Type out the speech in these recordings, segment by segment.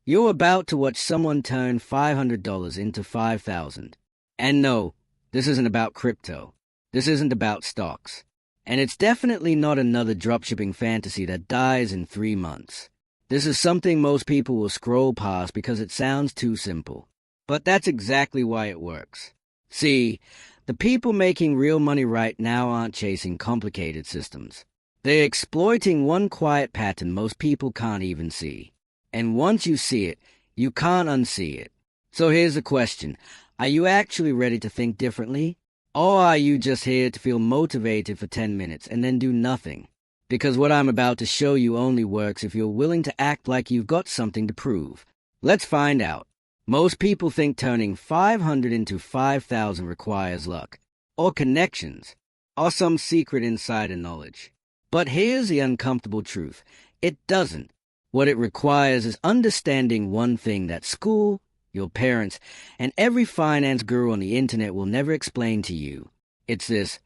You're about to watch someone turn $500 into 5,000. And no, this isn't about crypto. This isn't about stocks. And it's definitely not another dropshipping fantasy that dies in 3 months. This is something most people will scroll past because it sounds too simple. But that's exactly why it works. See, the people making real money right now aren't chasing complicated systems. They're exploiting one quiet pattern most people can't even see. And once you see it, you can't unsee it. So here's the question. Are you actually ready to think differently? Or are you just here to feel motivated for 10 minutes and then do nothing? Because what I'm about to show you only works if you're willing to act like you've got something to prove. Let's find out. Most people think turning 500 into 5,000 requires luck, or connections, or some secret insider knowledge. But here's the uncomfortable truth. It doesn't. What it requires is understanding one thing that school, your parents, and every finance guru on the internet will never explain to you. It's this: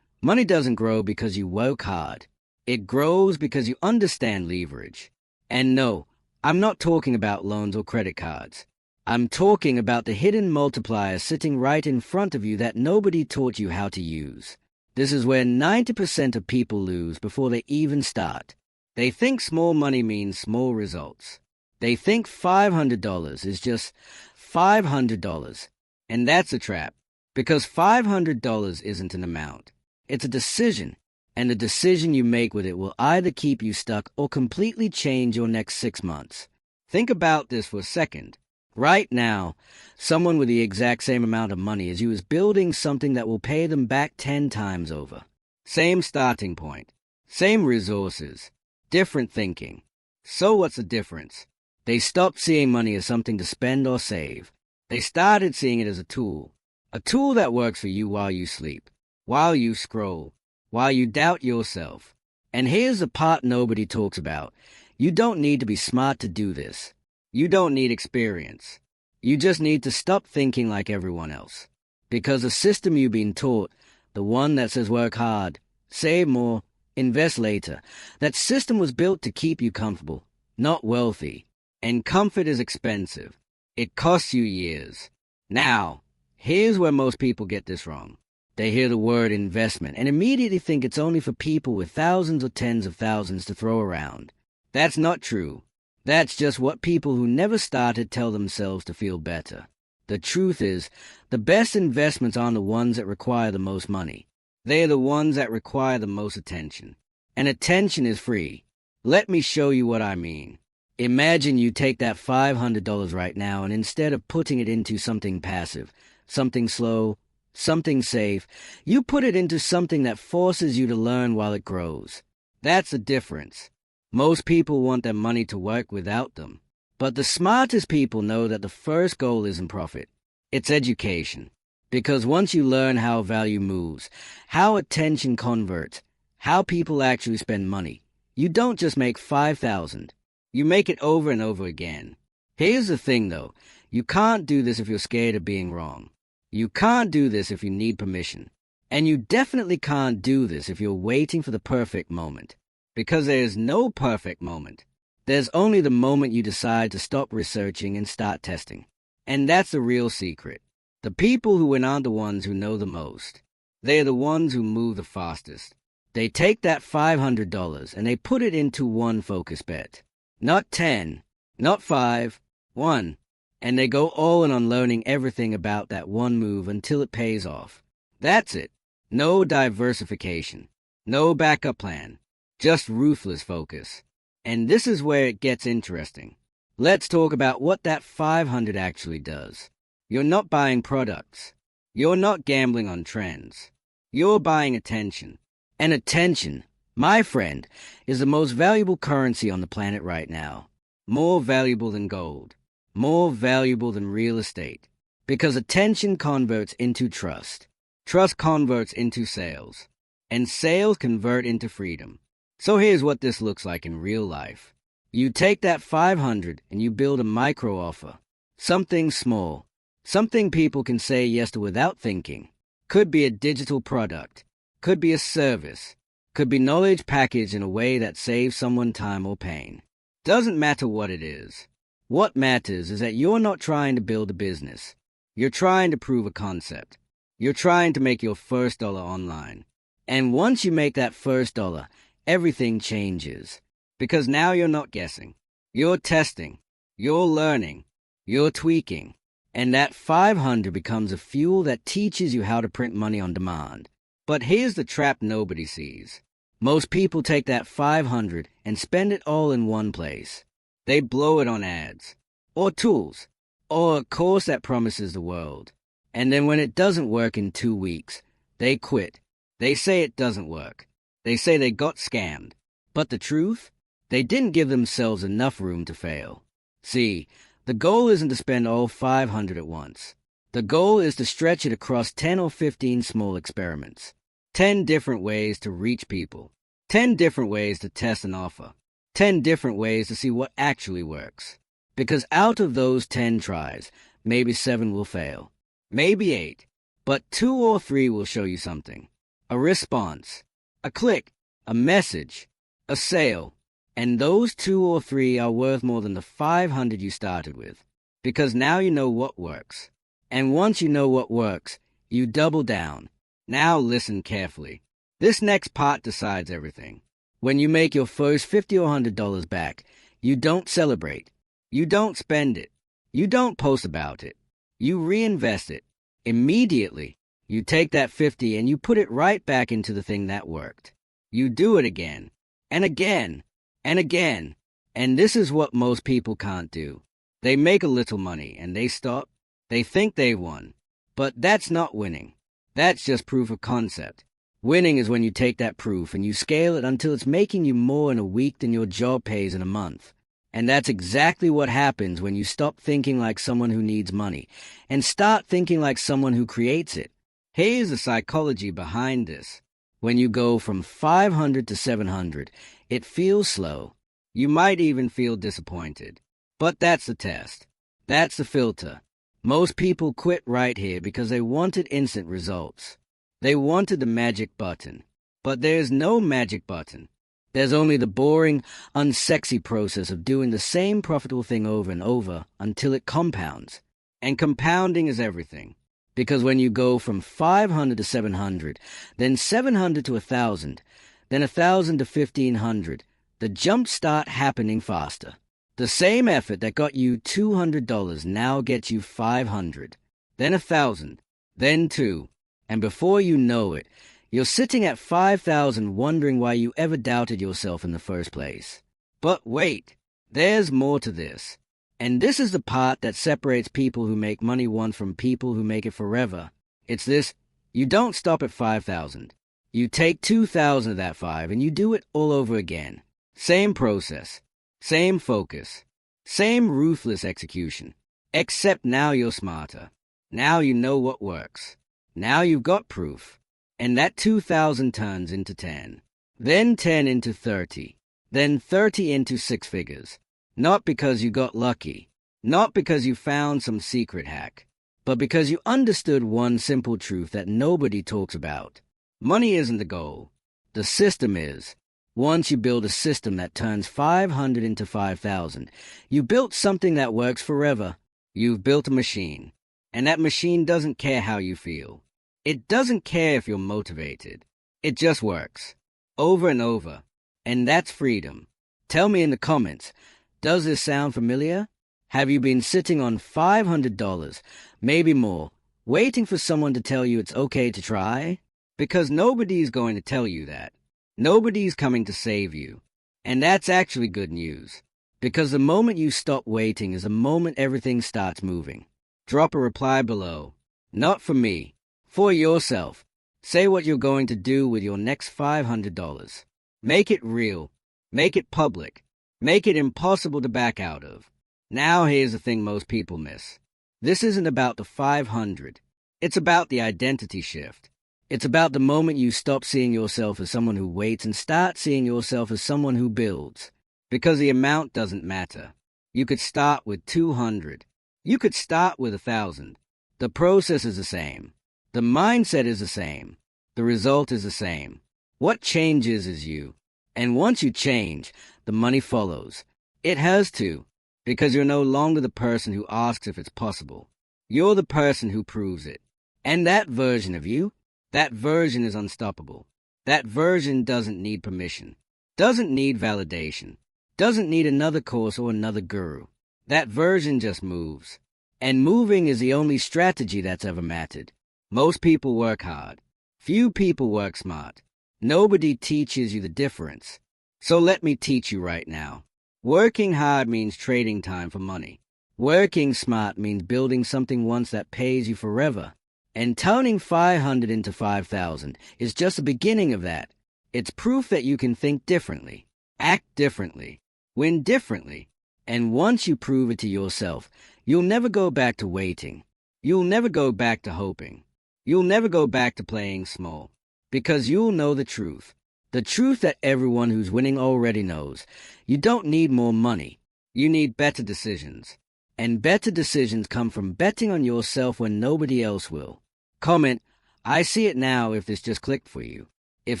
money doesn't grow because you work hard. It grows because you understand leverage. And no, I'm not talking about loans or credit cards. I'm talking about the hidden multiplier sitting right in front of you that nobody taught you how to use. This is where 90% of people lose before they even start. They think small money means small results. They think $500 is just $500. And that's a trap, because $500 isn't an amount. It's a decision, and the decision you make with it will either keep you stuck or completely change your next 6 months. Think about this for a second. Right now, someone with the exact same amount of money as you is building something that will pay them back 10 times over. Same starting point, same resources, different thinking. So what's the difference? They stopped seeing money as something to spend or save. They started seeing it as a tool that works for you while you sleep, while you scroll, while you doubt yourself. And here's the part nobody talks about. You don't need to be smart to do this. You don't need experience. You just need to stop thinking like everyone else. Because the system you've been taught, the one that says work hard, save more, invest later, that system was built to keep you comfortable, not wealthy. And comfort is expensive. It costs you years. Now, here's where most people get this wrong. They hear the word investment and immediately think it's only for people with thousands or tens of thousands to throw around. That's not true. That's just what people who never started tell themselves to feel better. The truth is, the best investments aren't the ones that require the most money. They're the ones that require the most attention. And attention is free. Let me show you what I mean. Imagine you take that $500 right now, and instead of putting it into something passive, something slow, something safe, you put it into something that forces you to learn while it grows. That's the difference. Most people want their money to work without them. But the smartest people know that the first goal isn't profit. It's education. Because once you learn how value moves, how attention converts, how people actually spend money, you don't just make 5,000. You make it over and over again. Here's the thing, though. You can't do this if you're scared of being wrong. You can't do this if you need permission. And you definitely can't do this if you're waiting for the perfect moment. Because there is no perfect moment. There's only the moment you decide to stop researching and start testing. And that's the real secret. The people who win aren't the ones who know the most. They're the ones who move the fastest. They take that $500 and they put it into one focus bet. Not 10, not 5, 1. And they go all in on learning everything about that one move until it pays off. That's it. No diversification. No backup plan. Just ruthless focus. And this is where it gets interesting. Let's talk about what that 500 actually does. You're not buying products. You're not gambling on trends. You're buying attention. And attention, my friend, is the most valuable currency on the planet right now. More valuable than gold. More valuable than real estate. Because attention converts into trust. Trust converts into sales. And sales convert into freedom. So here's what this looks like in real life. You take that 500 and you build a micro offer. Something small. Something people can say yes to without thinking. Could be a digital product. Could be a service. Could be knowledge packaged in a way that saves someone time or pain. Doesn't matter what it is. What matters is that you're not trying to build a business. You're trying to prove a concept. You're trying to make your first dollar online. And once you make that first dollar, everything changes. Because now you're not guessing. You're testing. You're learning. You're tweaking. And that 500 becomes a fuel that teaches you how to print money on demand. But here's the trap nobody sees. Most people take that 500 and spend it all in one place. They blow it on ads, or tools, or a course that promises the world. And then when it doesn't work in 2 weeks, they quit. They say it doesn't work. They say they got scammed. But the truth? They didn't give themselves enough room to fail. See, the goal isn't to spend all 500 at once. The goal is to stretch it across 10 or 15 small experiments. 10 different ways to reach people. 10 different ways to test an offer. 10 different ways to see what actually works. Because out of those 10 tries, maybe 7 will fail. Maybe 8. But 2 or 3 will show you something. A response. A click. A message. A sale. And those 2 or 3 are worth more than the 500 you started with. Because now you know what works. And once you know what works, you double down. Now listen carefully. This next part decides everything. When you make your first $50 or $100 back, you don't celebrate. You don't spend it. You don't post about it. You reinvest it. Immediately, you take that 50 and you put it right back into the thing that worked. You do it again, and again, and again. And this is what most people can't do. They make a little money and they stop. They think they won. But that's not winning. That's just proof of concept. Winning is when you take that proof and you scale it until it's making you more in a week than your job pays in a month. And that's exactly what happens when you stop thinking like someone who needs money and start thinking like someone who creates it. Here's the psychology behind this. When you go from 500 to 700, it feels slow. You might even feel disappointed. But that's the test. That's the filter. Most people quit right here because they wanted instant results. They wanted the magic button. But there's no magic button. There's only the boring, unsexy process of doing the same profitable thing over and over until it compounds. And compounding is everything. Because when you go from 500 to 700, then 700 to 1,000, then 1,000 to 1,500, the jumps start happening faster. The same effort that got you $200 now gets you 500, then 1,000, then 2, and before you know it, you're sitting at 5,000 wondering why you ever doubted yourself in the first place. But wait, there's more to this. And this is the part that separates people who make money one from people who make it forever. It's this: you don't stop at 5,000. You take 2,000 of that 5 and you do it all over again. Same process, same focus, same ruthless execution. Except now you're smarter. Now you know what works. Now you've got proof. And that 2,000 turns into 10. Then 10 into 30. Then 30 into 6 figures. Not because you got lucky. Not because you found some secret hack. But because you understood one simple truth that nobody talks about. Money isn't the goal. The system is. Once you build a system that turns 500 into 5,000, you built something that works forever. You've built a machine. And that machine doesn't care how you feel. It doesn't care if you're motivated. It just works. Over and over. And that's freedom. Tell me in the comments, does this sound familiar? Have you been sitting on $500, maybe more, waiting for someone to tell you it's okay to try? Because nobody's going to tell you that. Nobody's coming to save you. And that's actually good news. Because the moment you stop waiting is the moment everything starts moving. Drop a reply below. Not for me. For yourself. Say what you're going to do with your next $500. Make it real. Make it public. Make it impossible to back out of. Now here's the thing most people miss. This isn't about the 500. It's about the identity shift. It's about the moment you stop seeing yourself as someone who waits and start seeing yourself as someone who builds. Because the amount doesn't matter. You could start with 200. You could start with 1,000. The process is the same. The mindset is the same. The result is the same. What changes is you. And once you change, the money follows. It has to. because you're no longer the person who asks if it's possible. You're the person who proves it. And that version of you, that version is unstoppable. That version doesn't need permission, doesn't need validation, doesn't need another course or another guru. That version just moves. And moving is the only strategy that's ever mattered. Most people work hard. Few people work smart. Nobody teaches you the difference. So let me teach you right now. Working hard means trading time for money. Working smart means building something once that pays you forever. And turning 500 into 5,000 is just the beginning of that. It's proof that you can think differently, act differently, win differently. And once you prove it to yourself, you'll never go back to waiting. You'll never go back to hoping. You'll never go back to playing small. Because you'll know the truth. The truth that everyone who's winning already knows. You don't need more money. You need better decisions. And better decisions come from betting on yourself when nobody else will. Comment, I see it now if this just clicked for you. If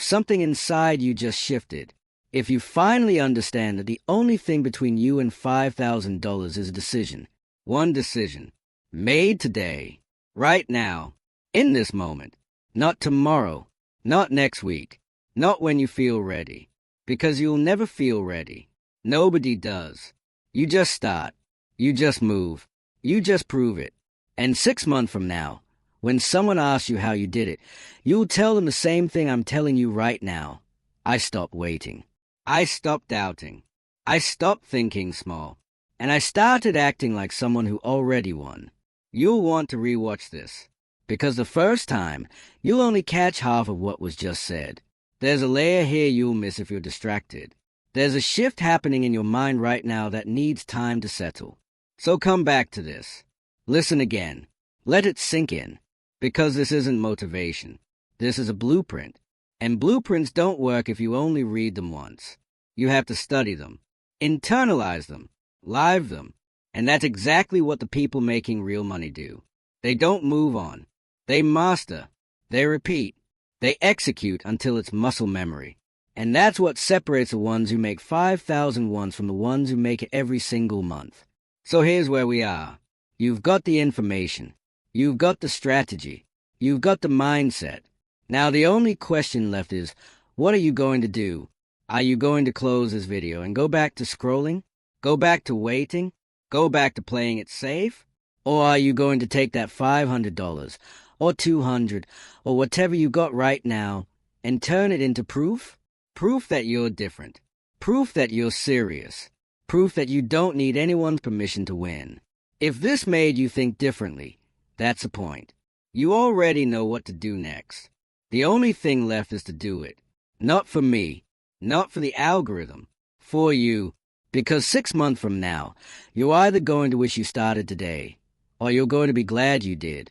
something inside you just shifted. If you finally understand that the only thing between you and $5,000 is a decision. One decision. Made today. Right now. In this moment. Not tomorrow. Not next week. Not when you feel ready. Because you'll never feel ready. Nobody does. You just start. You just move. You just prove it. And 6 months from now, when someone asks you how you did it, you'll tell them the same thing I'm telling you right now. I stopped waiting. I stopped doubting. I stopped thinking small. And I started acting like someone who already won. You'll want to rewatch this. Because the first time, you'll only catch half of what was just said. There's a layer here you'll miss if you're distracted. There's a shift happening in your mind right now that needs time to settle. So come back to this. Listen again. Let it sink in. Because this isn't motivation. This is a blueprint. And blueprints don't work if you only read them once. You have to study them. Internalize them. Live them. And that's exactly what the people making real money do. They don't move on. They master. They repeat. They execute until it's muscle memory. And that's what separates the ones who make 5,000 once from the ones who make it every single month. So here's where we are. You've got the information. You've got the strategy. You've got the mindset. Now the only question left is, what are you going to do? Are you going to close this video and go back to scrolling? Go back to waiting? Go back to playing it safe? Or are you going to take that $500 or $200 or whatever you got right now and turn it into proof? Proof that you're different. Proof that you're serious. Proof that you don't need anyone's permission to win. If this made you think differently, that's the point. You already know what to do next. The only thing left is to do it. Not for me. Not for the algorithm. For you. Because 6 months from now, you're either going to wish you started today, or you're going to be glad you did.